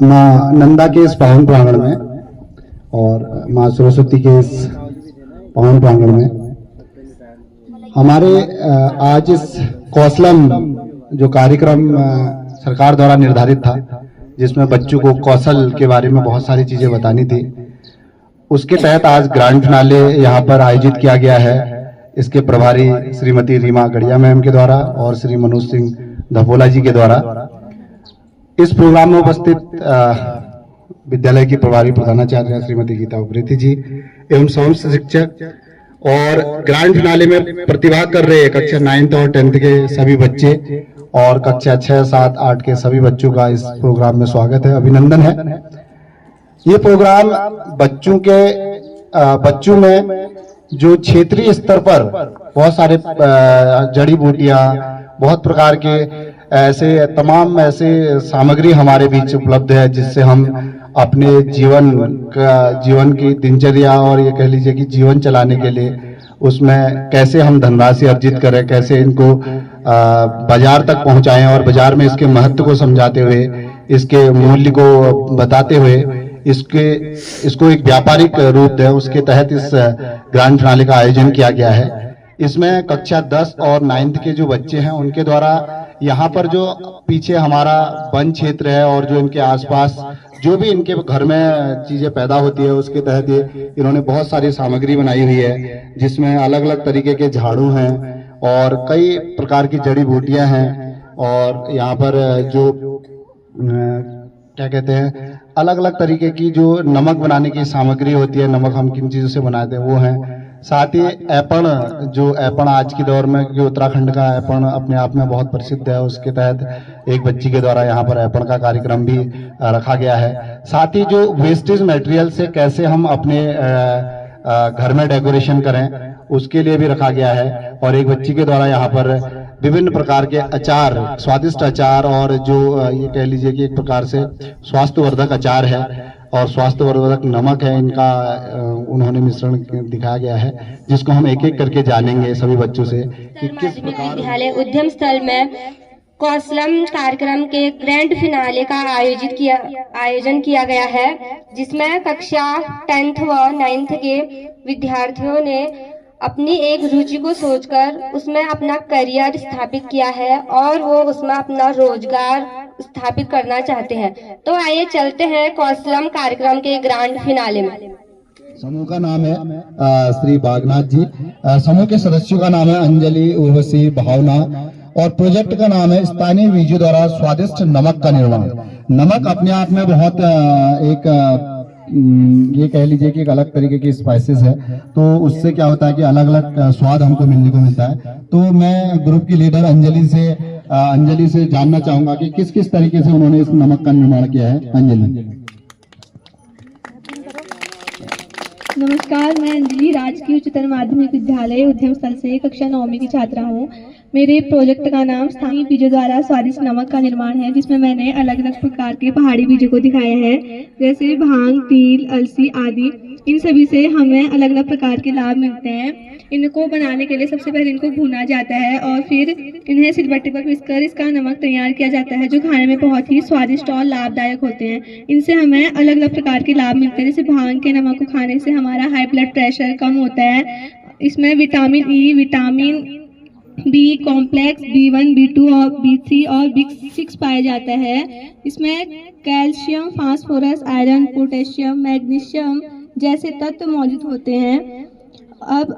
माँ नंदा के इस पावन प्रांगण में और माँ सरस्वती के इस पावन प्रांगण में हमारे आज इस कौशलम जो कार्यक्रम सरकार द्वारा निर्धारित था, जिसमें बच्चों को कौशल के बारे में बहुत सारी चीजें बतानी थी, उसके तहत आज ग्रैंड फिनाले यहाँ पर आयोजित किया गया है। इसके प्रभारी श्रीमती रीमा गढ़िया मैम के द्वारा और श्री मनोज सिंह धपोला जी के द्वारा। इस प्रोग्राम में उपस्थित विद्यालय की प्रभारी प्रधानाचार्य श्रीमती गीता उप्रेती जी एवं समस्त शिक्षक और ग्रैंड फिनाले में प्रतिभाग कर रहे कक्षा 9th और 10th के सभी बच्चे और कक्षा 6, 7, 8 के सभी बच्चों का इस प्रोग्राम में स्वागत है, अभिनंदन है। ये प्रोग्राम बच्चों में जो क्षेत्रीय स्तर पर बहुत सारे जड़ी बूटियां, बहुत प्रकार के ऐसे सामग्री हमारे बीच उपलब्ध है, जिससे हम अपने जीवन की दिनचर्या और ये कह लीजिए कि जीवन चलाने के लिए उसमें कैसे हम धनराशि अर्जित करें, कैसे इनको बाजार तक पहुंचाएं और बाजार में इसके महत्व को समझाते हुए, इसके मूल्य को बताते हुए इसको एक व्यापारिक रूप दें, उसके तहत इस ग्रैंड फिनाले का आयोजन किया गया है। इसमें कक्षा 10 और 9th के जो बच्चे हैं उनके द्वारा यहाँ पर जो पीछे हमारा वन क्षेत्र है और जो इनके आसपास जो भी इनके घर में चीजें पैदा होती है, उसके तहत इन्होंने बहुत सारी सामग्री बनाई हुई है, जिसमें अलग अलग तरीके के झाड़ू हैं और कई प्रकार की जड़ी बूटियां हैं। और यहाँ पर जो क्या कहते हैं, अलग अलग तरीके की जो नमक बनाने की सामग्री होती है, नमक हम किन चीजों से बनाते हैं वो है। साथ ही ऐपण आज के दौर में, जो उत्तराखंड का ऐपण अपने आप में बहुत प्रसिद्ध है, उसके तहत एक बच्ची के द्वारा यहाँ पर ऐपण का कार्यक्रम भी रखा गया है। साथ ही जो वेस्टेज मटेरियल से कैसे हम अपने घर में डेकोरेशन करें, उसके लिए भी रखा गया है। और एक बच्ची के द्वारा यहाँ पर विभिन्न प्रकार के अचार, स्वादिष्ट अचार और जो ये कह लीजिए कि एक प्रकार से स्वास्थ्यवर्धक अचार है और स्वास्थ्यवर्धक नमक है, इनका उन्होंने मिश्रण दिखाया गया है, जिसको हम एक एक करके जानेंगे सभी बच्चों से कि किस प्रकार विद्यालय उद्यम स्थल में कौशलम कार्यक्रम के ग्रैंड फिनाले का आयोजन किया गया है, जिसमें कक्षा 10th व 9th के विद्यार्थियों ने अपनी एक रुचि को सोचकर उसमें अपना करियर स्थापित किया है और वो उसमें अपना रोजगार स्थापित करना चाहते हैं। तो आइए चलते हैं कौशलम कार्यक्रम के ग्रैंड फिनाले में। समूह का नाम है श्री बागनाथ जी, समूह के सदस्यों का नाम है अंजलि, उर्वशी, भावना और प्रोजेक्ट का नाम है स्थानीय बीजों द्वारा स्वादिष्ट नमक का निर्माण। नमक अपने आप में बहुत ये कह लीजिए कि एक अलग तरीके की स्पाइसेस है, तो उससे क्या होता है कि अलग अलग स्वाद हमको मिलने को मिलता है। तो मैं ग्रुप की लीडर अंजलि से जानना चाहूंगा कि किस किस तरीके से उन्होंने इस नमक का निर्माण किया है। अंजलि। नमस्कार, मैं अंजलि राजकीय उच्चतर माध्यमिक विद्यालय उद्यम स्थल से कक्षा 9वीं की छात्रा हूँ। मेरे प्रोजेक्ट का नाम स्थानीय बीजों द्वारा स्वादिष्ट नमक का निर्माण है, जिसमें मैंने अलग अलग प्रकार के पहाड़ी बीजों को दिखाया है, जैसे भांग, तिल, अलसी आदि। इन सभी से हमें अलग अलग प्रकार के लाभ मिलते हैं। इनको बनाने के लिए सबसे पहले इनको भूना जाता है और फिर इन्हें सिलबट्टे पर पीसकर इसका नमक तैयार किया जाता है, जो खाने में बहुत ही स्वादिष्ट और लाभदायक होते हैं। इनसे हमें अलग अलग प्रकार के लाभ मिलते हैं, जैसे भांग के नमक को खाने से हमारा हाई ब्लड प्रेशर कम होता है। इसमें vitamin E, vitamin B complex, B1, B2 और B3 और B6 पाया जाता है। इसमें calcium, phosphorus, iron, potassium, magnesium जैसे तत्व मौजूद होते हैं। अब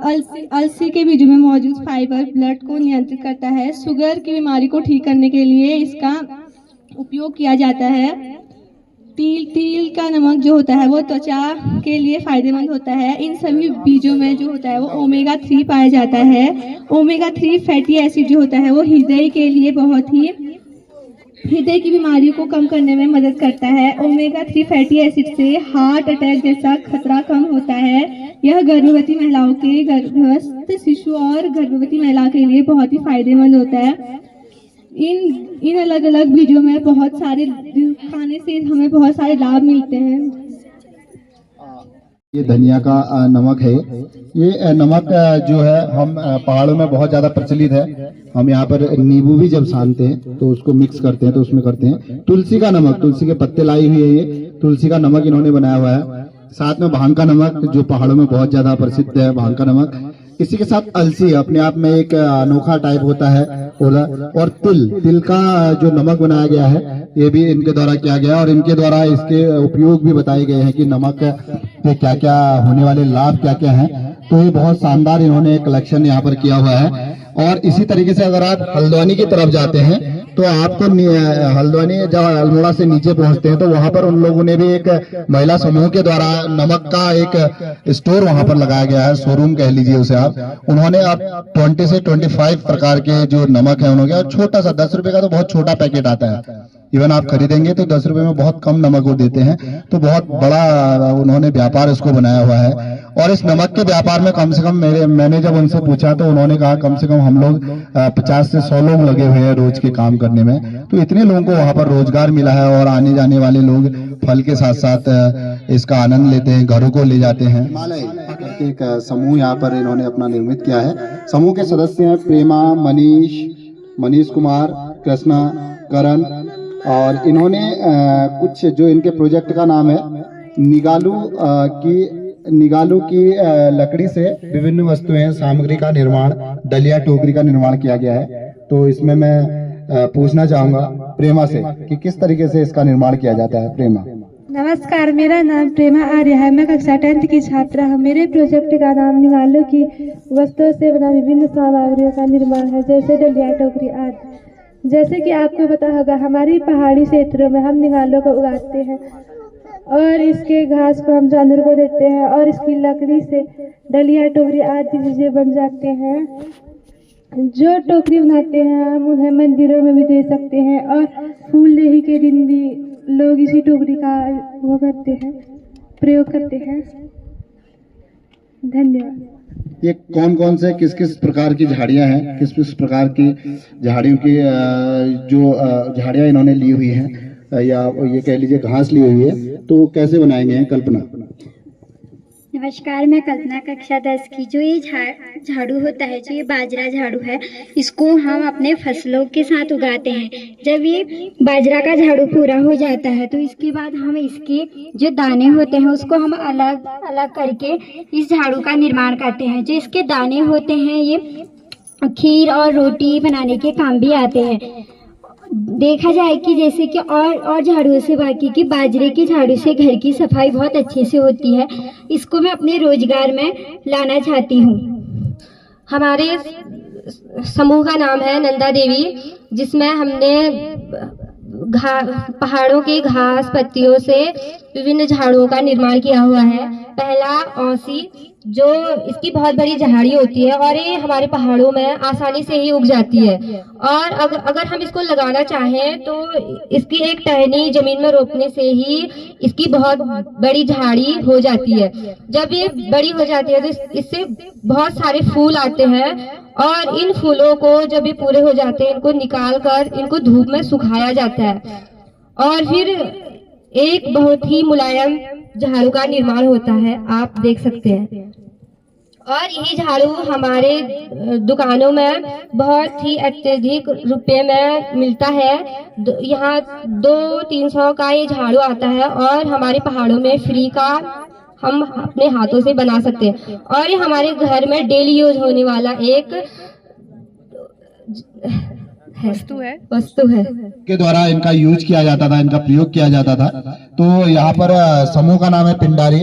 अलसी के बीजों में मौजूद फाइबर ब्लड को नियंत्रित करता है। शुगर की बीमारी को ठीक करने के लिए इसका उपयोग किया जाता है। तिल का नमक जो होता है वो त्वचा के लिए फायदेमंद होता है। इन सभी बीजों में जो होता है वो ओमेगा 3 पाया जाता है। ओमेगा 3 फैटी एसिड जो होता है वो हृदय के लिए हृदय की बीमारी को कम करने में मदद करता है। ओमेगा 3 फैटी एसिड से हार्ट अटैक जैसा खतरा कम होता है। यह गर्भवती महिलाओं के, गर्भस्थ शिशु और गर्भवती महिला के लिए बहुत ही फायदेमंद होता है। इन अलग अलग बीजों में बहुत सारे खाने से हमें बहुत सारे लाभ मिलते हैं। ये धनिया का नमक है। ये नमक जो है हम पहाड़ों में बहुत ज्यादा प्रचलित है। हम यहाँ पर नींबू भी जब सानते हैं तो उसको मिक्स करते हैं तो उसमें करते हैं। तुलसी का नमक, तुलसी के पत्ते लाई हुई है, ये तुलसी का नमक इन्होंने बनाया हुआ है। साथ में भांग का नमक जो पहाड़ों में बहुत ज्यादा प्रसिद्ध है, भांग का नमक। इसी के साथ अलसी अपने आप में एक अनोखा टाइप होता है। और तिल का जो नमक बनाया गया है ये भी इनके द्वारा किया गया है और इनके द्वारा इसके उपयोग भी बताए गए हैं कि नमक के क्या क्या होने वाले लाभ क्या क्या हैं। तो ये बहुत शानदार इन्होंने कलेक्शन यहाँ पर किया हुआ है। और इसी तरीके से अगर आप हल्द्वानी की तरफ जाते हैं तो आपको हल्द्वानी जब अल्मोड़ा से नीचे पहुंचते हैं तो वहां पर उन लोगों ने भी एक महिला समूह के द्वारा नमक का एक स्टोर वहां पर लगाया गया है, शोरूम कह लीजिए उसे आप। उन्होंने अब 20 से 25 प्रकार के जो नमक है उन्होंने, छोटा सा 10 रुपए का तो बहुत छोटा पैकेट आता है। इवन आप खरीदेंगे तो 10 रुपए में बहुत कम नमक वो देते हैं। तो बहुत बड़ा उन्होंने व्यापार इसको बनाया हुआ है। और इस नमक के व्यापार में कम से कम मैंने जब उनसे पूछा तो उन्होंने कहा कम से कम हम लोग 50 से 100 लोग लगे हुए हैं रोज के काम करने में। तो इतने लोगों को वहां पर रोजगार मिला है और आने जाने वाले लोग फल के साथ साथ इसका आनंद लेते हैं, घरों को ले जाते हैं। एक समूह यहाँ पर इन्होंने अपना निर्मित किया है। समूह के सदस्य हैं प्रेमा, मनीष कुमार, कृष्णा, करण। और इन्होंने कुछ जो इनके प्रोजेक्ट का नाम है निगालू की लकड़ी से विभिन्न वस्तुएं, सामग्री का निर्माण, डलिया टोकरी का निर्माण किया गया है। तो इसमें मैं पूछना चाहूंगा प्रेमा से कि किस तरीके से इसका निर्माण किया जाता है। प्रेमा। नमस्कार, मेरा नाम प्रेमा आर्य है। मैं कक्षा 10th की छात्रा हूँ। मेरे प्रोजेक्ट का नाम निगालों की वस्तुओं से बना विभिन्न सामग्रियों का निर्माण है, जैसे डलिया टोकरी आदि। जैसे कि आपको पता होगा, हमारी पहाड़ी क्षेत्रों में हम निगालों को उगाते हैं और इसके घास को हम जानवर को देते हैं और इसकी लकड़ी से डलिया टोकरी आदि चीजें बन जाते हैं। जो टोकरी बनाते हैं हम उन्हें मंदिरों में भी दे सकते हैं और फूलदेही के दिन भी लोग इसी टोकरी का वो करते हैं, प्रयोग करते हैं। धन्यवाद। ये कौन कौन से किस किस प्रकार की झाड़ियां हैं, किस किस प्रकार की झाड़ियों की जो झाड़ियां इन्होंने ली हुई हैं या ये कह लीजिए घास ली हुई है, तो कैसे बनाएंगे? कल्पना। नमस्कार, मैं कल्पना कक्षा 10 की। जो ये झाड़ू होता है, जो ये बाजरा झाड़ू है, इसको हम अपने फसलों के साथ उगाते हैं। जब ये बाजरा का झाड़ू पूरा हो जाता है तो इसके बाद हम इसके जो दाने होते हैं उसको हम अलग अलग करके इस झाड़ू का निर्माण करते हैं। जो इसके दाने होते हैं ये खीर और रोटी बनाने के काम भी आते हैं। देखा जाए कि जैसे कि और झाड़ू से बाकी की बाजरे के झाड़ू से घर की सफाई बहुत अच्छे से होती है। इसको मैं अपने रोजगार में लाना चाहती हूँ। हमारे समूह का नाम है नंदा देवी, जिसमें हमने पहाड़ों के घास पत्तियों से विभिन्न झाड़ुओं का निर्माण किया हुआ है। पहला औसी, जो इसकी बहुत बड़ी झाड़ी होती है और ये हमारे पहाड़ों में आसानी से ही उग जाती है। और अगर हम इसको लगाना चाहें तो इसकी एक टहनी जमीन में रोपने से ही इसकी बहुत बड़ी झाड़ी हो जाती है। जब ये बड़ी हो जाती है तो इससे बहुत सारे फूल आते हैं और इन फूलों को जब ये पूरे हो जाते हैं इनको निकाल कर इनको धूप में सुखाया जाता है और फिर एक बहुत ही मुलायम झाड़ू का निर्माण होता है, आप देख सकते हैं। और यही झाड़ू हमारे दुकानों में बहुत ही अत्यधिक रुपए में मिलता है। यहाँ 200-300 का ये झाड़ू आता है और हमारे पहाड़ों में फ्री का हम अपने हाथों से बना सकते हैं। और ये हमारे घर में डेली यूज होने वाला एक वस्तु है के द्वारा इनका यूज किया जाता था, इनका प्रयोग किया जाता था। तो यहाँ पर समूह का नाम है पिंडारी।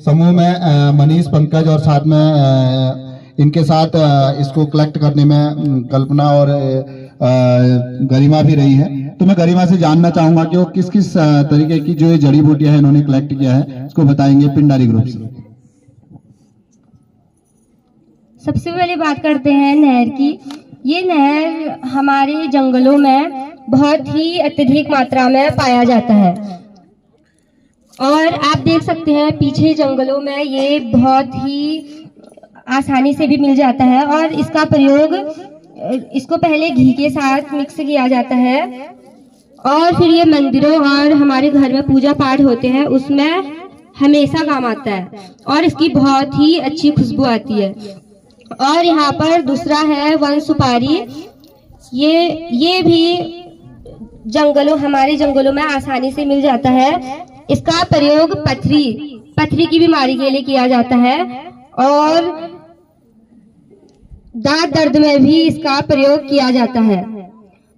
समूह में मनीष, पंकज और साथ में इनके साथ इसको कलेक्ट करने में कल्पना और गरिमा भी रही है। तो मैं गरिमा से जानना चाहूंगा कि वो किस किस तरीके की जो ये जड़ी बूटियां है इन्होंने कलेक्ट किया है, इसको बताएंगे पिंडारी ग्रुप से। सबसे पहले बात करते हैं नहर की। ये नहर हमारे जंगलों में बहुत ही अत्यधिक मात्रा में पाया जाता है और आप देख सकते हैं पीछे जंगलों में ये बहुत ही आसानी से भी मिल जाता है। और इसका प्रयोग, इसको पहले घी के साथ मिक्स किया जाता है और फिर ये मंदिरों और हमारे घर में पूजा पाठ होते हैं उसमें हमेशा काम आता है और इसकी बहुत ही अच्छी खुशबू आती है। और यहाँ पर दूसरा है वन सुपारी। ये भी हमारे जंगलों में आसानी से मिल जाता है। इसका प्रयोग पथरी की बीमारी के लिए किया जाता है और दांत दर्द में भी इसका प्रयोग किया जाता है।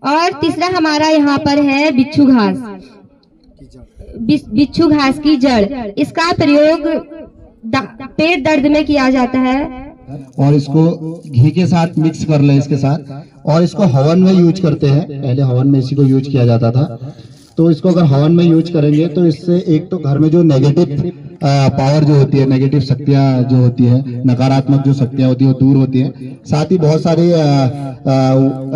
और तीसरा हमारा यहाँ पर है बिच्छू घास। बिच्छू घास की जड़, इसका प्रयोग पेट दर्द में किया जाता है। और इसको घी के साथ मिक्स कर ले इसके साथ, और इसको हवन में यूज करते हैं। पहले हवन में इसी को यूज किया जाता था, तो इसको अगर हवन में यूज करेंगे तो इससे एक तो घर में जो नेगेटिव पावर जो होती है, नेगेटिव शक्तियां जो होती है, नकारात्मक जो शक्तियां होती है वो दूर होती है। साथ ही बहुत सारी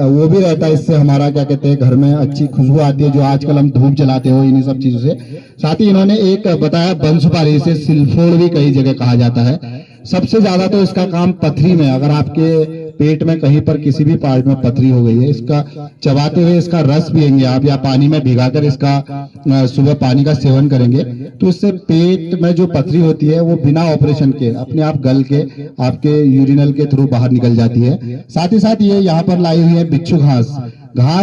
वो भी रहता है, इससे हमारा क्या कहते हैं घर में अच्छी खुशबू आती है, जो आजकल हम धूप जलाते हो इन्हीं सब चीजों से। साथ ही इन्होंने एक बताया वन सुपारी, से सिलफोड़ भी कई जगह कहा जाता है। सबसे ज्यादा तो इसका काम पथरी में, अगर आपके पेट में कहीं पर किसी भी पार्ट में पथरी हो गई है, इसका चबाते हुए इसका रस पिएंगे आप, या पानी में भिगाकर इसका सुबह पानी का सेवन करेंगे, तो इससे पेट में जो पथरी होती है वो बिना ऑपरेशन के अपने आप गल के आपके यूरिनल के थ्रू बाहर निकल जाती है। साथ ही साथ ये यहाँ पर लाई हुई है बिच्छू घास।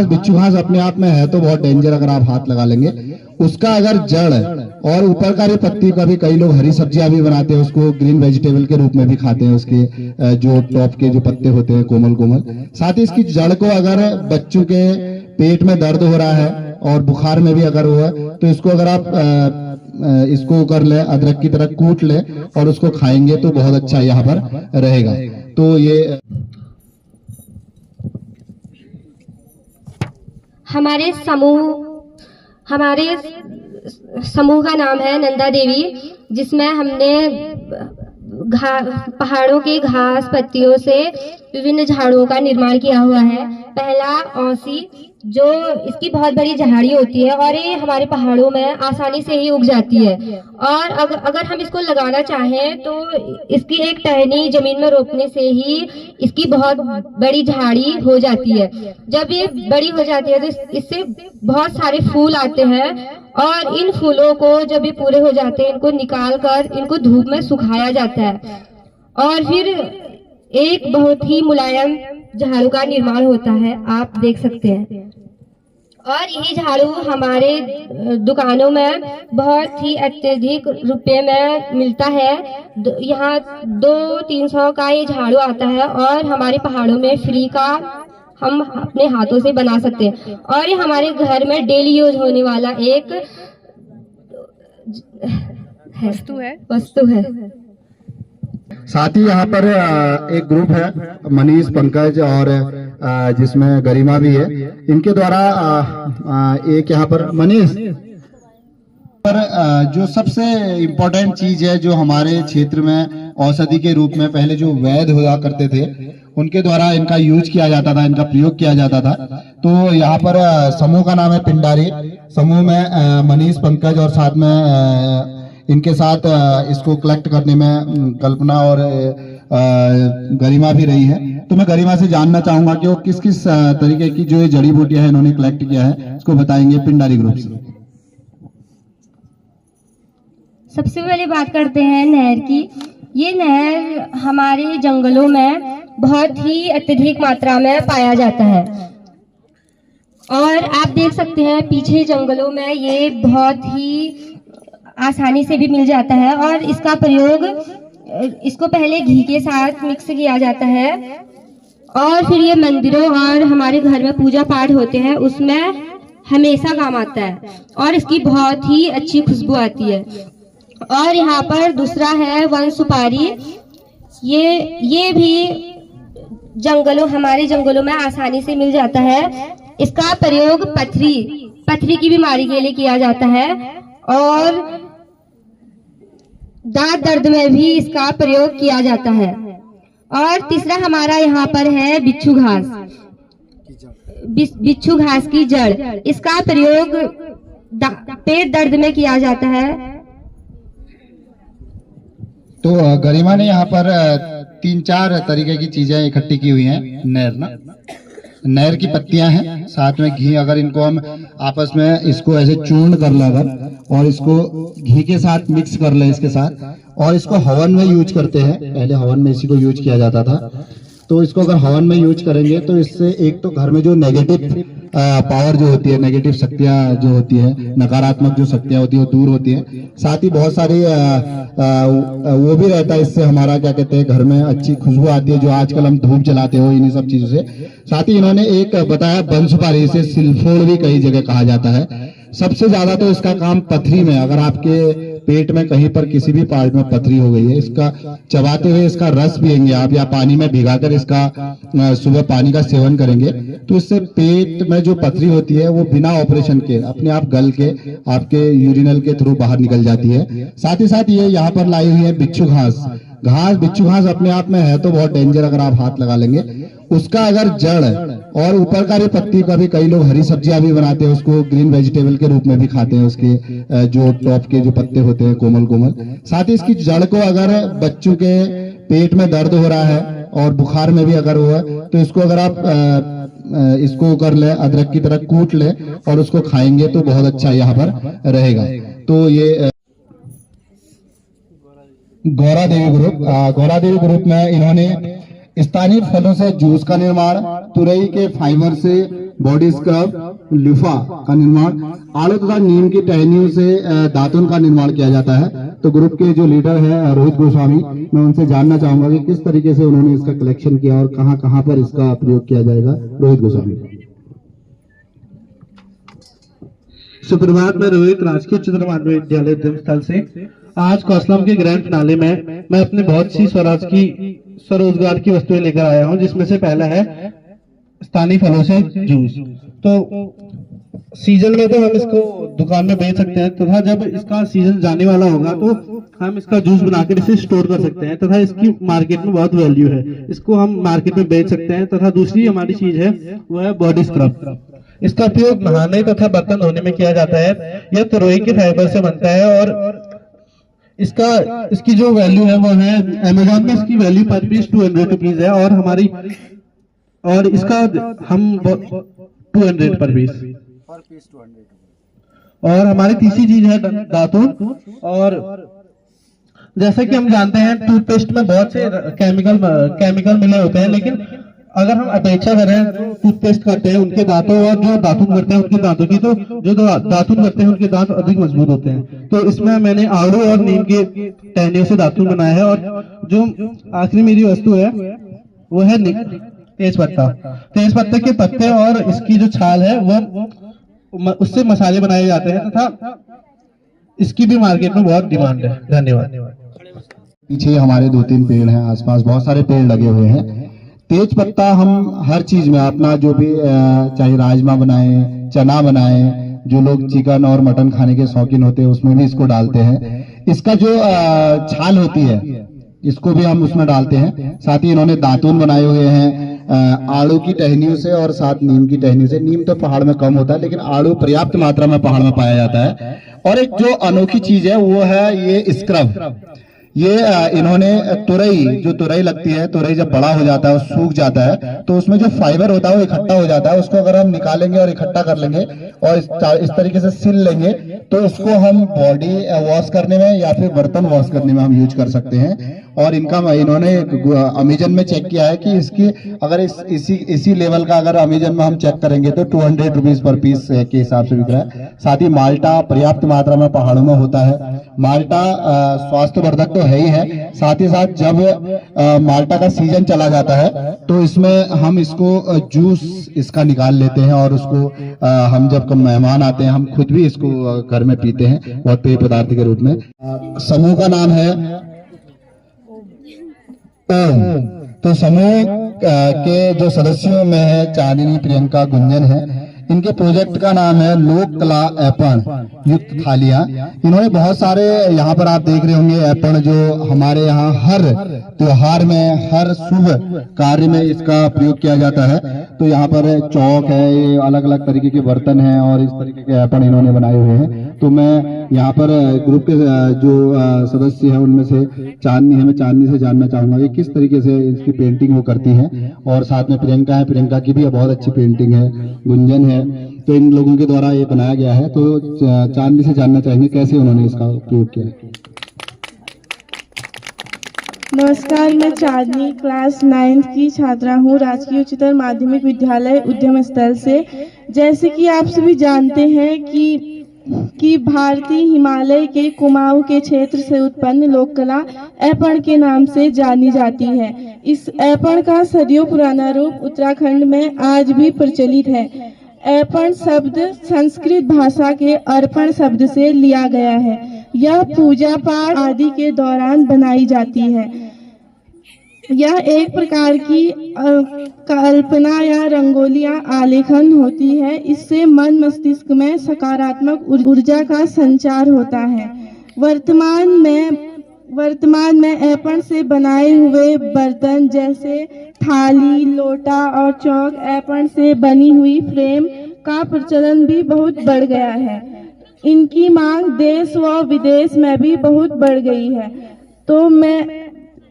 बिच्छू घास अपने आप में है तो बहुत डेंजर, अगर आप हाथ लगा लेंगे उसका अगर जड़ और ऊपर का भी पत्ती का भी कई लोग हरी सब्जियां भी बनाते हैं, उसको ग्रीन वेजिटेबल के रूप में भी खाते हैं, उसके जो टॉप के जो पत्ते होते हैं कोमल कोमल। साथ ही इसकी जड़ को अगर बच्चों के पेट में दर्द हो रहा है और बुखार में भी अगर हुआ तो इसको अगर आप इसको कर ले, अदरक की तरह कूट ले और उसको खाएंगे तो बहुत अच्छा यहाँ पर रहेगा। तो ये हमारे समूह का नाम है नंदा देवी, जिसमें हमने पहाड़ों के घास पत्तियों से विभिन्न झाड़ुओं का निर्माण किया हुआ है। पहला औसी, जो इसकी बहुत बड़ी झाड़ी होती है और ये हमारे पहाड़ों में आसानी से ही उग जाती है। और अगर हम इसको लगाना चाहें तो इसकी एक टहनी जमीन में रोपने से ही इसकी बहुत बड़ी झाड़ी हो जाती है। जब ये बड़ी हो जाती है तो इससे बहुत सारे फूल आते हैं और इन फूलों को जब ये पूरे हो जाते हैं इनको निकाल कर इनको धूप में सुखाया जाता है और फिर एक बहुत ही मुलायम झाड़ू का निर्माण होता है, आप देख सकते हैं। और यही झाड़ू हमारे दुकानों में बहुत ही अत्यधिक रुपए में मिलता है। यहाँ 200-300 का ये झाड़ू आता है और हमारे पहाड़ों में फ्री का हम अपने हाथों से बना सकते हैं। और ये हमारे घर में डेली यूज होने वाला एक वस्तु है। साथ ही यहाँ पर एक ग्रुप है मनीष, पंकज और जिसमें गरिमा भी है, इनके द्वारा एक यहाँ पर मनीष पर जो सबसे इम्पोर्टेंट चीज है जो हमारे क्षेत्र में औषधि के रूप में पहले जो वैद्य हुआ करते थे उनके द्वारा इनका यूज किया जाता था, इनका प्रयोग किया जाता था। तो यहाँ पर समूह का नाम है पिंडारी। समूह में मनीष, पंकज और साथ में इनके साथ इसको कलेक्ट करने में कल्पना और गरिमा भी रही है। तो मैं गरिमा से जानना चाहूंगा कि वो किस किस तरीके की जो ये जड़ी बूटियां हैं इन्होंने कलेक्ट किया है, इसको बताएंगे पिंडारी ग्रुप से। सबसे पहले बात करते हैं नहर की। ये नहर हमारे जंगलों में बहुत ही अत्यधिक मात्रा में पाया जाता है और आप देख सकते हैं पीछे जंगलों में ये बहुत ही आसानी से भी मिल जाता है। और इसका प्रयोग, इसको पहले घी के साथ मिक्स किया जाता है और फिर ये मंदिरों और हमारे घर में पूजा पाठ होते हैं उसमें हमेशा काम आता है और इसकी बहुत ही अच्छी खुशबू आती है। और यहाँ पर दूसरा है वन सुपारी। ये भी हमारे जंगलों में आसानी से मिल जाता है। इसका प्रयोग पथरी की बीमारी के लिए किया जाता है और दांत दर्द में भी इसका प्रयोग किया जाता है। और तीसरा हमारा यहाँ पर है बिच्छू घास। बिच्छू घास की जड़, इसका प्रयोग पेट दर्द में किया जाता है। तो गरिमा ने यहाँ पर 3-4 तरीके की चीजें इकट्ठी की हुई हैं। नहर की पत्तियां हैं, साथ में घी, अगर इनको हम आपस में इसको ऐसे चूर्ण कर लें अगर और इसको घी के साथ मिक्स कर लें इसके साथ, और इसको हवन में यूज करते हैं। पहले हवन में इसी को यूज किया जाता था, तो इसको अगर हवन में यूज करेंगे तो इससे एक तो घर में जो नेगेटिव पावर जो होती है, नेगेटिव शक्तियां जो होती है, नकारात्मक जो शक्तियां होती है वो दूर होती है। साथ ही बहुत सारी वो भी रहता है, इससे हमारा क्या कहते हैं घर में अच्छी खुशबू आती है, जो आजकल हम धूप जलाते हो इन्हीं सब चीजों से। साथ ही इन्होंने एक बताया बंसुपारी, इसे सिलफोड़ भी कई जगह कहा जाता है। सबसे ज्यादा तो इसका काम पथरी में, अगर आपके पेट में कहीं पर किसी भी पार्ट में पथरी हो गई है, इसका चबाते हुए इसका रस पिएंगे आप, या पानी में भिगाकर इसका सुबह पानी का सेवन करेंगे, तो इससे पेट में जो पथरी होती है वो बिना ऑपरेशन के अपने आप गल के आपके यूरिनल के थ्रू बाहर निकल जाती है। साथ ही साथ ये यहाँ पर लाई हुई है बिच्छू घास। बिच्छू घास अपने आप में है तो बहुत डेंजर, अगर आप हाथ लगा लेंगे उसका अगर जड़ और ऊपर का भी पत्ती का भी, कई लोग हरी सब्जियां भी बनाते हैं, उसको ग्रीन वेजिटेबल के रूप में भी खाते हैं, उसके जो टॉप के जो पत्ते होते हैं कोमल कोमल। साथ ही इसकी जड़ को अगर बच्चों के पेट में दर्द हो रहा है और बुखार में भी अगर हुआ तो इसको अगर आप इसको कर ले, अदरक की तरह कूट ले और उसको खाएंगे तो बहुत अच्छा यहाँ पर रहेगा। तो ये गौरा देवी ग्रुप में इन्होंने स्थानीय फलों से जूस का निर्माण, तुरई के फाइबर से बॉडी स्क्रब, लिफा का निर्माण, आड़ू तथा नीम की टहनियों से दातुन का निर्माण किया जाता है। तो ग्रुप के जो लीडर है रोहित गोस्वामी, मैं उनसे जानना चाहूंगा कि किस तरीके से उन्होंने इसका कलेक्शन किया और कहां कहां पर इसका प्रयोग किया जाएगा। रोहित गोस्वामी। सुप्रभात, में रोहित राजकीय उच्चतर माध्यमिक विद्यालय उद्यम स्थल से आज कौशलम के ग्रैंड फिनाले में मैं अपने बहुत सी स्वरोजगार की वस्तुएं लेकर आया हूं, जिसमें से पहला है स्थानीय फलों से जूस। तो सीजन में तो हम इसको दुकान में बेच सकते हैं, तथा जब इसका सीजन जाने वाला होगा तो हम इसका जूस बनाकर इसे स्टोर कर सकते हैं, तथा इसकी मार्केट में बहुत वैल्यू है, इसको हम मार्केट में बेच सकते हैं। तथा दूसरी हमारी चीज है वो है बॉडी स्क्रब। इसका उपयोग नहाने तथा बर्तन धोने में किया जाता है। यह तुरई के फाइबर से बनता है और इसकी जो वैल्यू है वो है, अमेजोन में इसकी वैल्यू पर पीस 200 रुपीज है, और इसका हम 200 पर पीस। और हमारी तीसरी चीज है दातुन। और जैसे कि हम जानते हैं टूथपेस्ट में बहुत से केमिकल मिले होते हैं, लेकिन अगर हम अपेक्षा करें जो टूथपेस्ट करते हैं उनके दांतों और जो दातुन करते हैं उनके दांतों की, तो जो दातुन करते हैं उनके दांत अधिक मजबूत होते हैं। तो इसमें मैंने आड़ू और नीम के टहनियों से दातुन बनाया है। और जो आखिरी मेरी वस्तु है वो है तेज पत्ते के पत्ते और इसकी जो छाल है वो उससे मसाले बनाए जाते हैं, तथा इसकी भी मार्केट में बहुत डिमांड है। धन्यवाद। पीछे हमारे 2-3 पेड़ हैं, आसपास बहुत सारे पेड़ लगे हुए हैं। तेज पत्ता हम हर चीज में अपना जो भी चाहे राजमा बनाए, चना बनाए, जो लोग चिकन और मटन खाने के शौकीन होते हैं उसमें भी इसको डालते हैं। इसका जो छाल होती है इसको भी हम उसमें डालते हैं। साथ ही इन्होंने दातुन बनाए हुए हैं आड़ू की टहनियों से और साथ नीम की टहनियों से। नीम तो पहाड़ में कम होता है, लेकिन आड़ू पर्याप्त मात्रा में पहाड़ में पाया जाता है। और एक जो अनोखी चीज है वो है ये स्क्रब। ये इन्होंने तुरई लगती है, तुरई जब बड़ा हो जाता है, सूख जाता है, तो उसमें जो फाइबर होता है वो इकट्ठा हो जाता है। उसको अगर हम निकालेंगे और इकट्ठा कर लेंगे और इस तरीके से सिल लेंगे तो उसको हम बॉडी वॉश करने में या फिर बर्तन वॉश करने में हम यूज कर सकते हैं। और इनका इन्होंने अमेजन में चेक किया है कि इसकी अगर इसी लेवल का अगर अमेजन में हम चेक करेंगे तो 200 रुपीज पर पीस के हिसाब से बिक रहा है। साथ ही माल्टा पर्याप्त मात्रा में पहाड़ों में होता है। माल्टा स्वास्थ्यवर्धक तो है ही है, साथ ही साथ जब माल्टा का सीजन चला जाता है तो इसमें हम इसको जूस इसका निकाल लेते हैं और उसको हम जब मेहमान आते हैं हम खुद भी इसको घर में पीते हैं बहुत पेय पदार्थ के रूप में। समूह का नाम है ओम। तो समूह के जो सदस्यों में है चांदनी, प्रियंका, गुंजन है। इनके प्रोजेक्ट का नाम है लोक कला ऐपण युक्त थालियां। इन्होंने बहुत सारे यहाँ पर आप देख रहे होंगे ऐपण जो हमारे यहाँ हर त्योहार में, हर शुभ कार्य में इसका प्रयोग किया जाता है। तो यहाँ पर चौक है, ये अलग अलग तरीके के बर्तन हैं और इस तरीके के ऐपण इन्होंने बनाए हुए हैं। तो मैं यहाँ पर ग्रुप के जो सदस्य हैं उनमें से चांदनी है, मैं चांदनी से जानना चाहूंगा कि किस तरीके से इसकी पेंटिंग वो करती हैं। और साथ में प्रियंका है, प्रियंका की भी बहुत अच्छी पेंटिंग है, गुंजन है, तो इन लोगों के द्वारा ये बनाया गया है। तो चांदनी से जानना चाहेंगे कैसे उन्होंने इसका उपयोग किया है। नमस्कार, मैं चांदनी क्लास 9th की छात्रा हूँ राजकीय उच्चतर माध्यमिक विद्यालय उद्यम स्थल से। जैसे कि आप सभी जानते हैं कि भारतीय हिमालय के कुमाऊं के क्षेत्र से उत्पन्न लोक कला ऐपण के नाम से जानी जाती है। इस ऐपण का सदियों पुराना रूप उत्तराखंड में आज भी प्रचलित है। ऐपण शब्द संस्कृत भाषा के अर्पण शब्द से लिया गया है। यह पूजा पाठ आदि के दौरान बनाई जाती है। यह एक प्रकार की कल्पना या रंगोलियां आलेखन होती है। इससे मन मस्तिष्क में सकारात्मक ऊर्जा का संचार होता है। वर्तमान में ऐपण से बनाए हुए बर्तन जैसे थाली, लोटा और चौक, ऐपण से बनी हुई फ्रेम का प्रचलन भी बहुत बढ़ गया है। इनकी मांग देश व विदेश में भी बहुत बढ़ गई है। तो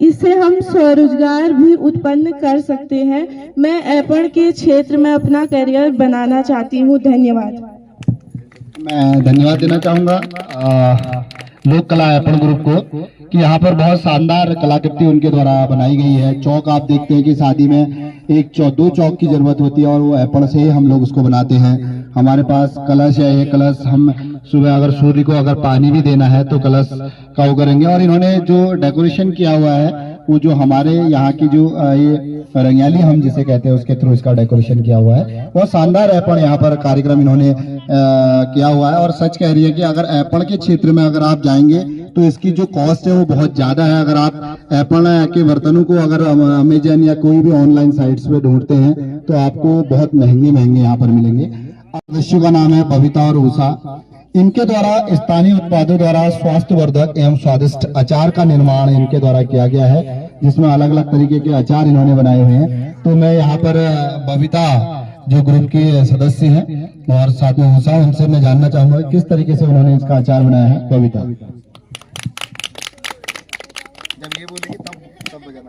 इससे हम स्वरोजगार भी उत्पन्न कर सकते हैं। मैं ऐपण के क्षेत्र में अपना करियर बनाना चाहती हूँ। धन्यवाद। मैं धन्यवाद देना चाहूंगा लोक कला ऐपण ग्रुप को कि यहाँ पर बहुत शानदार कलाकृति उनके द्वारा बनाई गई है। चौक आप देखते हैं कि शादी में दो चौक की जरूरत होती है और वो ऐपण से ही हम लोग उसको बनाते हैं। हमारे पास कलश है, ये कलश हम सुबह अगर सूर्य को अगर पानी भी देना है तो कलश का वो करेंगे। और इन्होंने जो डेकोरेशन किया हुआ है वो जो हमारे यहाँ की जो ये रंगयाली हम जिसे कहते हैं उसके थ्रू इसका डेकोरेशन किया हुआ है। बहुत शानदार ऐपण यहाँ पर कार्यक्रम इन्होंने किया हुआ है। और सच कह रही है कि अगर ऐपण के क्षेत्र में अगर आप जाएंगे तो इसकी जो कॉस्ट है वो बहुत ज्यादा है। अगर आप ऐपण के बर्तनों को अगर अमेजन या कोई भी ऑनलाइन साइट्स पे ढूंढते हैं तो आपको बहुत महंगे यहाँ पर मिलेंगे। सदस्यों का नाम है बबीता और उषा। इनके द्वारा स्थानीय उत्पादों द्वारा स्वास्थ्यवर्धक एवं स्वादिष्ट अचार का निर्माण इनके द्वारा किया गया है, जिसमें अलग अलग तरीके के अचार इन्होंने बनाए हुए हैं। तो मैं यहाँ पर बबीता जो ग्रुप के सदस्य हैं और साथ में उषा, उनसे मैं जानना चाहूंगा किस तरीके से उन्होंने इसका अचार बनाया है। बबीता।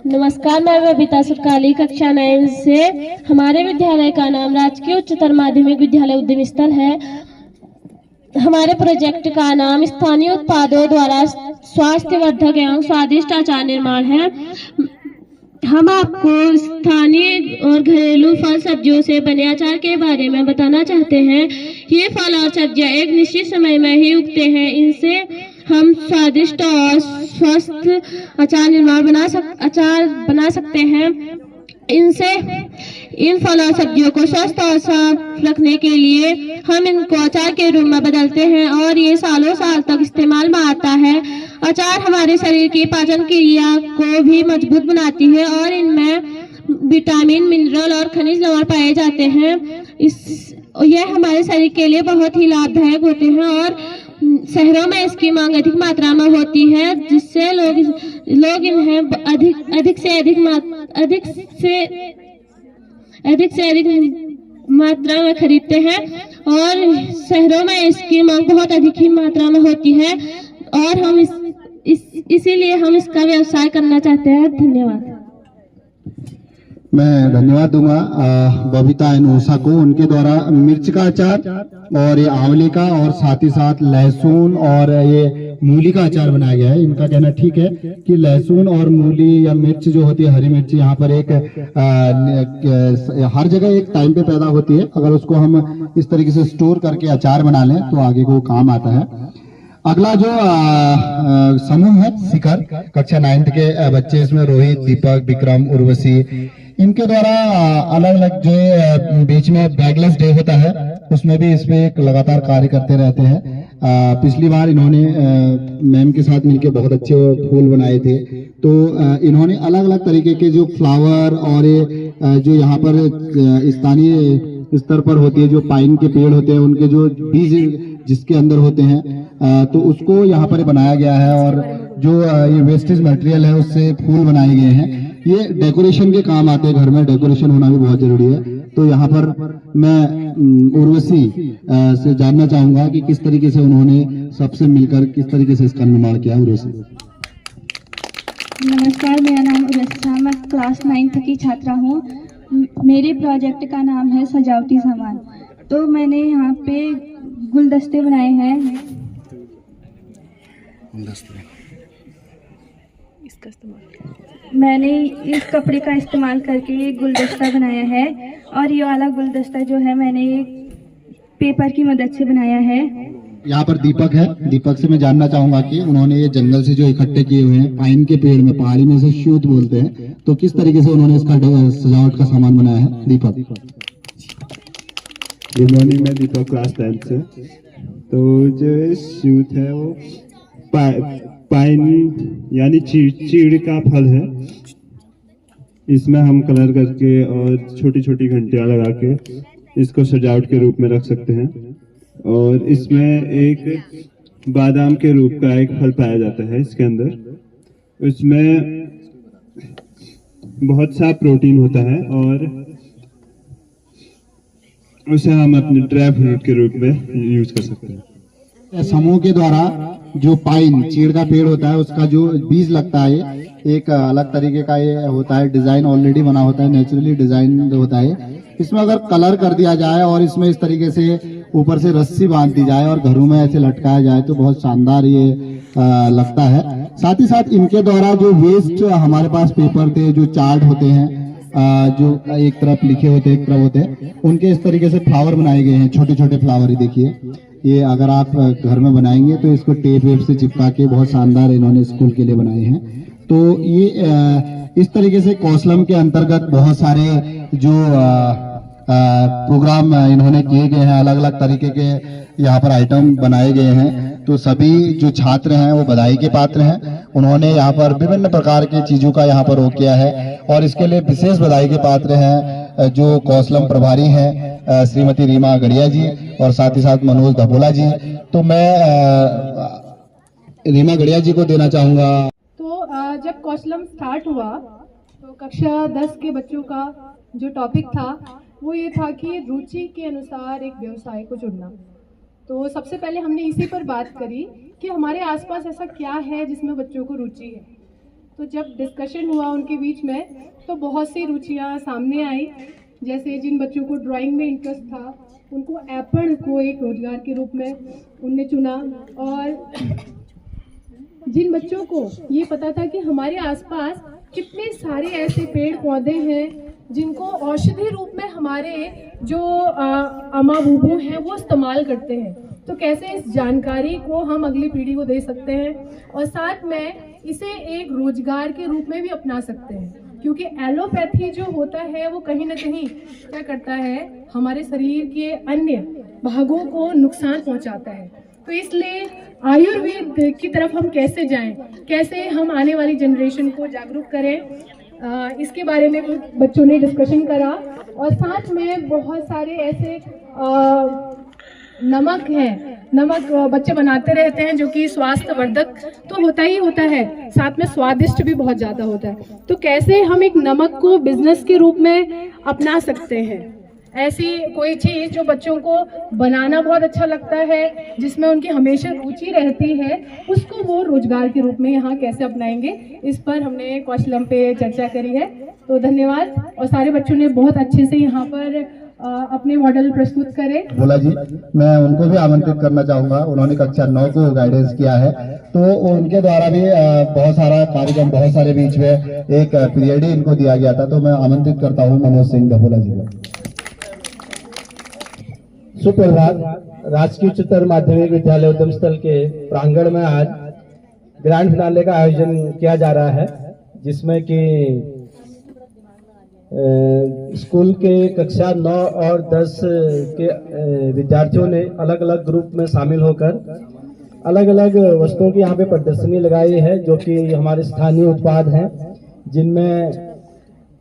नमस्कार, मैं बबीता सुरकाली कक्षा 9 से। हमारे विद्यालय का नाम राजकीय उच्चतर माध्यमिक विद्यालय उद्यम स्थल है। हमारे प्रोजेक्ट का नाम स्थानीय उत्पादों द्वारा स्वास्थ्यवर्धक एवं स्वादिष्ट अचार निर्माण है। हम आपको स्थानीय और घरेलू फल सब्जियों से बने अचार के बारे में बताना चाहते हैं। ये फल और सब्जियां एक निश्चित समय में ही उगते हैं। इनसे हम स्वादिष्ट और स्वस्थ अचार बना सकते हैं। इन फल और सब्जियों को स्वस्थ और साफ रखने के लिए हम इनको अचार के रूप में बदलते हैं और ये सालों साल तक इस्तेमाल में आता है। अचार हमारे शरीर की पाचन क्रिया को भी मजबूत बनाती है और इनमें विटामिन, मिनरल और खनिज लवण पाए जाते हैं। यह हमारे शरीर के लिए बहुत ही लाभदायक होते हैं और शहरों में इसकी मांग अधिक मात्रा में होती है, जिससे लोग इन्हें अधिक से अधिक मात्रा में खरीदते हैं और शहरों में इसकी मांग बहुत अधिक ही मात्रा में होती है और हम इसीलिए हम इसका व्यवसाय करना चाहते हैं। धन्यवाद। मैं धन्यवाद दूंगा बबीता एंड उषा को। उनके द्वारा मिर्च का अचार और ये आंवले का और साथ ही साथ लहसुन और ये मूली का अचार बनाया गया है। इनका कहना ठीक है कि लहसुन और मूली या मिर्च जो होती है, हरी मिर्च, यहाँ पर हर जगह एक टाइम पे पैदा होती है। अगर उसको हम इस तरीके से स्टोर करके अचार बना लें तो आगे को काम आता है। अगला जो समूह है शिखर, कक्षा 9th के बच्चे, इसमें रोहित, दीपक, विक्रम, उर्वशी, इनके द्वारा अलग अलग जो बीच में बैगलेस डे होता है उसमें भी इस पे एक लगातार कार्य करते रहते हैं। पिछली बार इन्होंने मैम के साथ मिलकर बहुत अच्छे फूल बनाए थे। तो इन्होंने अलग अलग तरीके के जो फ्लावर और जो यहाँ पर स्थानीय स्तर पर होती है, जो पाइन के पेड़ होते हैं उनके जो बीज जिसके अंदर होते हैं, तो उसको यहाँ पर बनाया गया है और जो ये वेस्टेज मटेरियल है उससे फूल बनाए गए हैं। ये डेकोरेशन के काम आते हैं, घर में डेकोरेशन होना भी बहुत जरूरी है। तो यहाँ पर मैं उर्वशी से जानना चाहूंगा कि किस तरीके से उन्होंने सबसे मिलकर किस तरीके से इसका निर्माण किया। उर्वशी। नमस्कार, मेरा नाम उर्वशी, मैं क्लास 9th की छात्रा हूँ। मेरे प्रोजेक्ट का नाम है सजावटी सामान। तो मैंने यहाँ पे गुलदस्ते बनाए हैं। मैंने इस कपड़े का इस्तेमाल करके ये गुलदस्ता बनाया है, और ये वाला गुलदस्ता जो है मैंने पेपर की मदद से बनाया है। यहाँ पर दीपक है, दीपक से मैं जानना चाहूंगा कि उन्होंने ये जंगल से जो इकट्ठे किए हुए हैं पाइन के पेड़ में, पहाड़ी में से शूट बोलते हैं, तो किस तरीके से उन्होंने इसका सजावट का सामान बनाया है। दीपक। गुड मॉर्निंग, मैं दीपक क्लास 10th से। तो जो शूट है वो पाइन यानी चीड़ का फल है। इसमें हम कलर करके और छोटी छोटी घंटियां लगा के इसको सजावट के रूप में रख सकते हैं। और इसमें एक बादाम के रूप का एक फल पाया जाता है इसके अंदर। इसमें बहुत सा प्रोटीन होता है और उसे हम अपने ड्राई फ्रूट के रूप में यूज कर सकते हैं। समूह के द्वारा जो पाइन चीड़ का पेड़ होता है उसका जो बीज लगता है एक अलग तरीके का ये होता है, डिजाइन ऑलरेडी बना होता है, नेचुरली डिजाइन होता है। इसमें अगर कलर कर दिया जाए और इसमें इस तरीके से ऊपर से रस्सी बांध दी जाए और घरों में ऐसे लटकाया जाए तो बहुत शानदार ये लगता है। साथ ही साथ इनके द्वारा जो वेस्ट हमारे पास पेपर थे, जो चार्ट होते हैं, जो एक तरफ लिखे होते हैं एक तरफ होते हैं, उनके इस तरीके से फ्लावर बनाए गए हैं, छोटे छोटे फ्लावर। ही देखिए, ये अगर आप घर में बनाएंगे तो इसको टेप वेप से चिपका के बहुत शानदार इन्होंने स्कूल के लिए बनाए हैं। तो ये इस तरीके से कौशलम के अंतर्गत बहुत सारे जो प्रोग्राम इन्होंने किए गए हैं, अलग अलग तरीके के यहाँ पर आइटम बनाए गए हैं। तो सभी जो छात्र हैं वो बधाई के पात्र हैं। उन्होंने यहाँ पर विभिन्न प्रकार की चीजों का यहाँ पर वो किया है और इसके लिए विशेष बधाई के पात्र हैं जो कौशलम प्रभारी हैं श्रीमती रीमा गड़िया जी और साथ ही साथ मनोज धपोला जी। तो मैं रीमा गड़िया जी को देना चाहूंगा। तो जब कौशलम स्टार्ट हुआ तो कक्षा 10 के बच्चों का जो टॉपिक था वो ये था कि रुचि के अनुसार एक व्यवसाय को चुनना। तो सबसे पहले हमने इसी पर बात करी कि हमारे आसपास ऐसा क्या है जिसमें बच्चों को रुचि है। तो जब डिस्कशन हुआ उनके बीच में तो बहुत सी रुचियाँ सामने आई। जैसे जिन बच्चों को ड्राइंग में इंटरेस्ट था उनको एप्पल को एक रोजगार के रूप में उनने चुना, और जिन बच्चों को ये पता था कि हमारे आसपास कितने सारे ऐसे पेड़ पौधे हैं जिनको औषधि रूप में हमारे जो अम्मा बूबू हैं वो इस्तेमाल करते हैं, तो कैसे इस जानकारी को हम अगली पीढ़ी को दे सकते हैं और साथ में इसे एक रोजगार के रूप में भी अपना सकते हैं। क्योंकि एलोपैथी जो होता है वो कहीं ना कहीं क्या करता है, हमारे शरीर के अन्य भागों को नुकसान पहुंचाता है। तो इसलिए आयुर्वेद की तरफ हम कैसे जाएं, कैसे हम आने वाली जनरेशन को जागरूक करें, इसके बारे में बच्चों ने डिस्कशन करा। और साथ में बहुत सारे ऐसे नमक है, नमक बच्चे बनाते रहते हैं जो कि स्वास्थ्यवर्धक तो होता ही होता है, साथ में स्वादिष्ट भी बहुत ज़्यादा होता है। तो कैसे हम एक नमक को बिजनेस के रूप में अपना सकते हैं, ऐसी कोई चीज़ जो बच्चों को बनाना बहुत अच्छा लगता है, जिसमें उनकी हमेशा रुचि रहती है, उसको वो रोजगार के रूप में यहाँ कैसे अपनाएंगे, इस पर हमने कौशलम पे चर्चा करी है। तो धन्यवाद। और सारे बच्चों ने बहुत अच्छे से यहाँ पर अपने मॉडल प्रस्तुत करे। बोला जी, मैं उनको भी आमंत्रित करना चाहूंगा। उन्होंने कक्षा 9 को गाइडेंस किया है, तो उनके द्वारा भी बहुत सारा कार्यक्रम, बहुत सारे बीच में एक पीरियड ही इनको दिया गया था। तो मैं आमंत्रित करता हूँ मनोज सिंह धपोला जी को। सुप्रभात। राजकीय उच्चतर माध्यमिक विद्यालय उद्यम स्थल के प्रांगण में आज ग्रैंड फिनाले का आयोजन किया जा रहा है, जिसमें कि स्कूल के कक्षा 9 और 10 के विद्यार्थियों ने अलग अलग ग्रुप में शामिल होकर अलग अलग वस्तुओं की यहाँ पे प्रदर्शनी लगाई है, जो कि हमारे स्थानीय उत्पाद हैं, जिनमें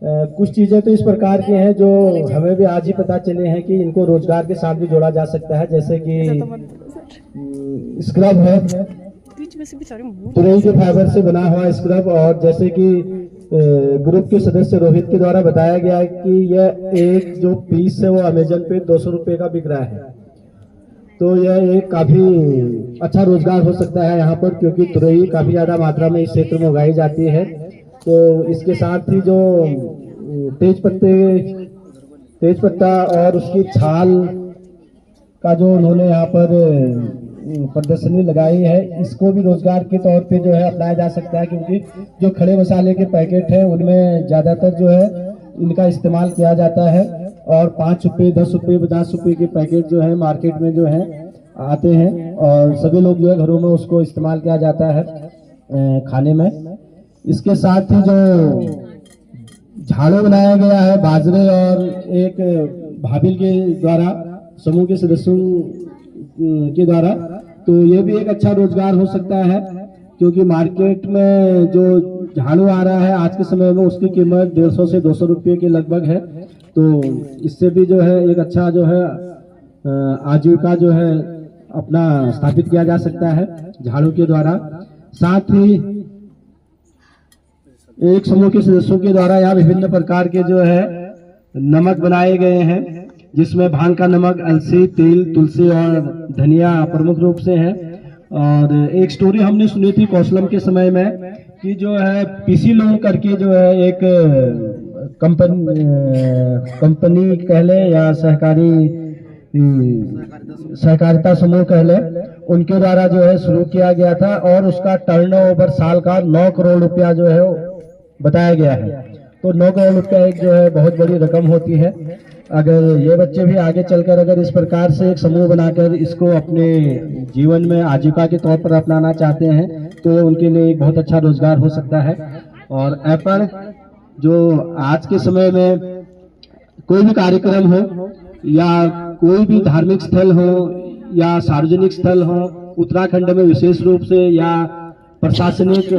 कुछ चीजें तो इस प्रकार की हैं जो हमें भी आज ही पता चले हैं कि इनको रोजगार के साथ भी जोड़ा जा सकता है। जैसे कि स्क्रब है, तुरई के फाइबर से बना हुआ स्क्रब, और जैसे कि ग्रुप के सदस्य रोहित के द्वारा बताया गया है कि यह एक जो पीस है वो अमेजन पे 200 रुपये का बिक रहा है। तो यह एक काफी अच्छा रोजगार हो सकता है यहाँ पर, क्योंकि तुरई काफी ज्यादा मात्रा में इस क्षेत्र में उगाई जाती है। तो इसके साथ ही जो तेजपत्ता और उसकी छाल का जो उन्होंने यहाँ पर प्रदर्शनी लगाई है, इसको भी रोजगार के तौर पे जो है अपनाया जा सकता है, क्योंकि जो खड़े मसाले के पैकेट हैं उनमें ज्यादातर जो है इनका इस्तेमाल किया जाता है। और 5 रुपये, 10 रुपये, 50 रुपये के पैकेट जो है मार्केट में जो है आते हैं और सभी लोग जो है घरों में उसको इस्तेमाल किया जाता है खाने में। इसके साथ ही जो झाड़ू बनाया गया है बाजरे और एक भाभिल के द्वारा, समूह के सदस्यों के द्वारा, तो ये भी एक अच्छा रोजगार हो सकता है, क्योंकि मार्केट में जो झाड़ू आ रहा है आज के समय में उसकी कीमत 150 से 200 रुपये के लगभग है। तो इससे भी जो है एक अच्छा जो है आजीविका जो है अपना स्थापित किया जा सकता है झाड़ू के द्वारा। साथ ही एक समूह के सदस्यों के द्वारा यहाँ विभिन्न प्रकार के जो है नमक बनाए गए हैं, जिसमें भांग का नमक, अलसी, तिल, तुलसी और धनिया प्रमुख रूप से है। और एक स्टोरी हमने सुनी थी कौशलम के समय में कि जो है पीसी लोन करके जो है एक कंपनी कह ले या सहकारिता समूह कह ले, उनके द्वारा जो है शुरू किया गया था और उसका टर्नओवर साल का 9 करोड़ रुपया जो है बताया गया है। तो 9 करोड़ रुपया एक जो है बहुत बड़ी रकम होती है। अगर ये बच्चे भी आगे चलकर अगर इस प्रकार से एक समूह बनाकर इसको अपने जीवन में आजीविका के तौर पर अपनाना चाहते हैं तो उनके लिए एक बहुत अच्छा रोजगार हो सकता है। और ऐपल जो आज के समय में कोई भी कार्यक्रम हो या कोई भी धार्मिक स्थल हो या सार्वजनिक स्थल हो, उत्तराखंड में विशेष रूप से या प्रशासनिक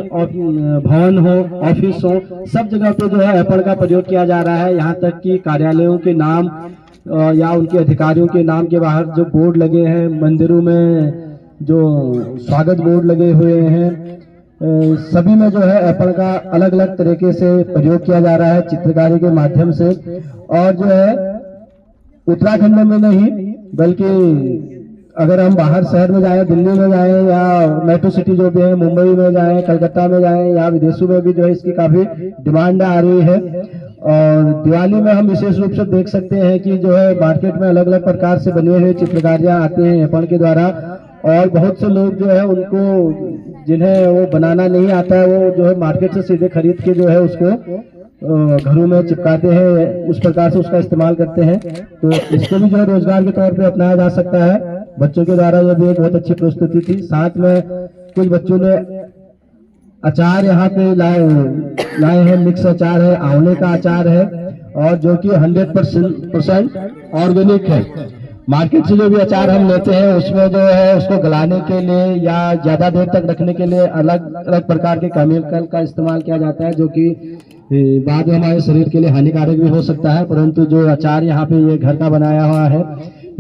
भवन हो, ऑफिस हो, सब जगह पे जो है ऐपल का प्रयोग किया जा रहा है। यहाँ तक कि कार्यालयों के नाम या उनके अधिकारियों के नाम के बाहर जो बोर्ड लगे हैं, मंदिरों में जो स्वागत बोर्ड लगे हुए हैं, सभी में जो है ऐपल का अलग अलग तरीके से प्रयोग किया जा रहा है चित्रकारी के माध्यम से। और जो है उत्तराखंड में नहीं बल्कि अगर हम बाहर शहर में जाएं, दिल्ली में जाएं या मेट्रो सिटी जो भी है, मुंबई में जाएं, कलकत्ता में जाएं या विदेशों में भी जो है इसकी काफी डिमांड आ रही है। और दिवाली में हम विशेष रूप से देख सकते हैं कि जो है मार्केट में अलग अलग प्रकार से बने हुए चित्रकारियां आते हैं ऐपल के द्वारा। और बहुत से लोग जो है उनको जिन्हें वो बनाना नहीं आता है वो जो है मार्केट से सीधे खरीद के जो है उसको घरों में चिपकाते हैं, उस प्रकार से उसका इस्तेमाल करते हैं। तो इसको भी जो है रोजगार के तौर पे अपनाया जा सकता है। बच्चों के द्वारा यह भी एक बहुत अच्छी प्रस्तुति थी। साथ में कुछ बच्चों ने अचार यहाँ पे लाए हैं, मिक्स अचार है, आंवले का अचार है और जो कि 100% ऑर्गेनिक है। मार्केट से जो भी अचार हम लेते हैं उसमें जो है उसको गलाने के लिए या ज्यादा देर तक रखने के लिए अलग अलग प्रकार के केमिकल का इस्तेमाल किया जाता है, जो कि बाद में हमारे शरीर के लिए हानिकारक भी हो सकता है। परंतु जो अचार यहाँ पे ये घर का बनाया हुआ है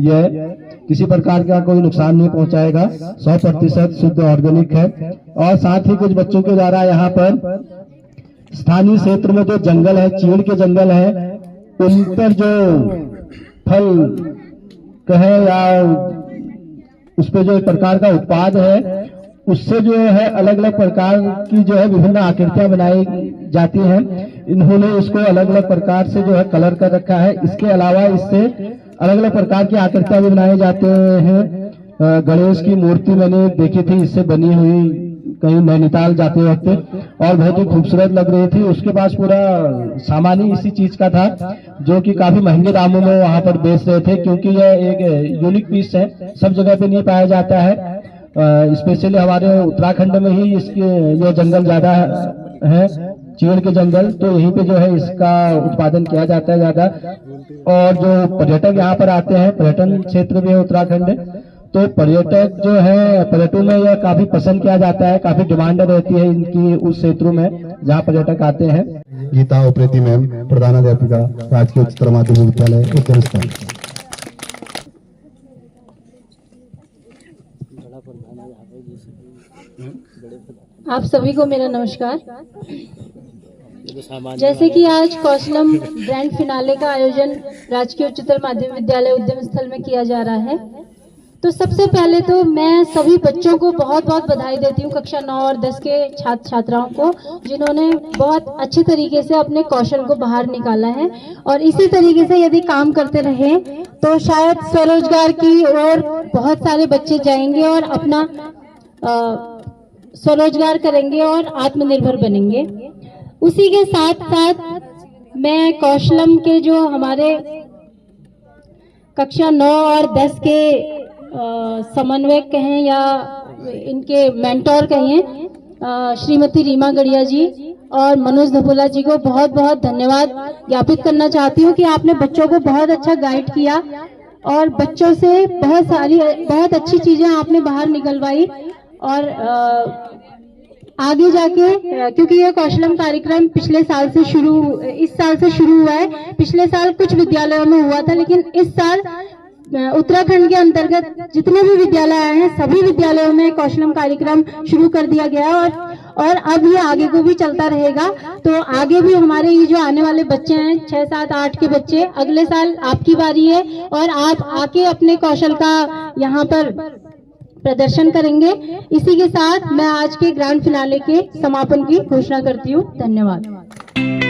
यह किसी प्रकार का कोई नुकसान नहीं पहुंचाएगा, 100% शुद्ध ऑर्गेनिक है। और साथ ही कुछ बच्चों के द्वारा यहाँ पर स्थानीय क्षेत्र में जो जंगल है, चीड़ के जंगल है, उन पर जो फल कहे या उस पर जो एक प्रकार का उत्पाद है उससे जो है अलग अलग प्रकार की जो है विभिन्न आकृतियां बनाई जाती हैं। इन्होंने इसको अलग अलग प्रकार से जो है कलर कर रखा है। इसके अलावा इससे अलग अलग प्रकार की आकृतियां भी बनाए जाते हैं। गणेश की मूर्ति मैंने देखी थी इससे बनी हुई कहीं नैनीताल जाते वक्त और बहुत ही खूबसूरत लग रही थी। उसके पास पूरा सामान ही इसी चीज का था जो कि काफी महंगे दामों में वहां पर बेच रहे थे, क्योंकि यह एक यूनिक पीस है, सब जगह पे नहीं पाया जाता है। स्पेशली हमारे उत्तराखंड में ही इसके ये जंगल ज्यादा है, चीड़ के जंगल, तो यहीं पे जो है इसका उत्पादन किया जाता है ज्यादा। और जो पर्यटक यहाँ पर आते हैं, पर्यटन क्षेत्र भी है उत्तराखंड, तो पर्यटक जो है पर्यटकों में यह काफी पसंद किया जाता है, काफी डिमांड रहती है इनकी उस क्षेत्रों में जहाँ पर्यटक आते हैं। गीता उप्रेती मैम, प्रधानाध्यापिका, राजकीय उच्चतर माध्यमिक विद्यालय उद्यम स्थल। आप सभी को मेरा नमस्कार। जैसे कि आज कौशलम ग्रैंड फिनाले का आयोजन राजकीय उच्चतर माध्यमिक विद्यालय उद्यम स्थल में किया जा रहा है, तो सबसे पहले तो मैं सभी बच्चों को बहुत बहुत बधाई देती हूँ, कक्षा 9 और 10 के छात्र छात्राओं को, जिन्होंने बहुत अच्छे तरीके से अपने कौशल को बाहर निकाला है। और इसी तरीके से यदि काम करते रहे तो शायद स्वरोजगार की ओर बहुत सारे बच्चे जाएंगे और अपना स्वरोजगार करेंगे और आत्मनिर्भर बनेंगे। उसी के साथ साथ मैं कौशलम के जो हमारे कक्षा 9 और 10 के समन्वयक कहें या इनके मेंटोर कहें, श्रीमती रीमा गढ़िया जी और मनोज धपोला जी को बहुत बहुत धन्यवाद ज्ञापित करना चाहती हूँ कि आपने बच्चों को बहुत अच्छा गाइड किया और बच्चों से बहुत अच्छी चीजें आपने बाहर निकलवाई। और आगे जाके, क्योंकि ये कौशलम कार्यक्रम इस साल से शुरू हुआ है, पिछले साल कुछ विद्यालयों में हुआ था, लेकिन इस साल उत्तराखंड के अंतर्गत जितने भी विद्यालय आए हैं सभी विद्यालयों में कौशलम कार्यक्रम शुरू कर दिया गया है और अब ये आगे को भी चलता रहेगा। तो आगे भी हमारे ये जो आने वाले बच्चे हैं 6, 7, 8 के बच्चे, अगले साल आपकी बारी है और आप आके अपने कौशल का यहाँ पर प्रदर्शन करेंगे। इसी के साथ मैं आज के ग्रैंड फिनाले के समापन की घोषणा करती हूँ। धन्यवाद।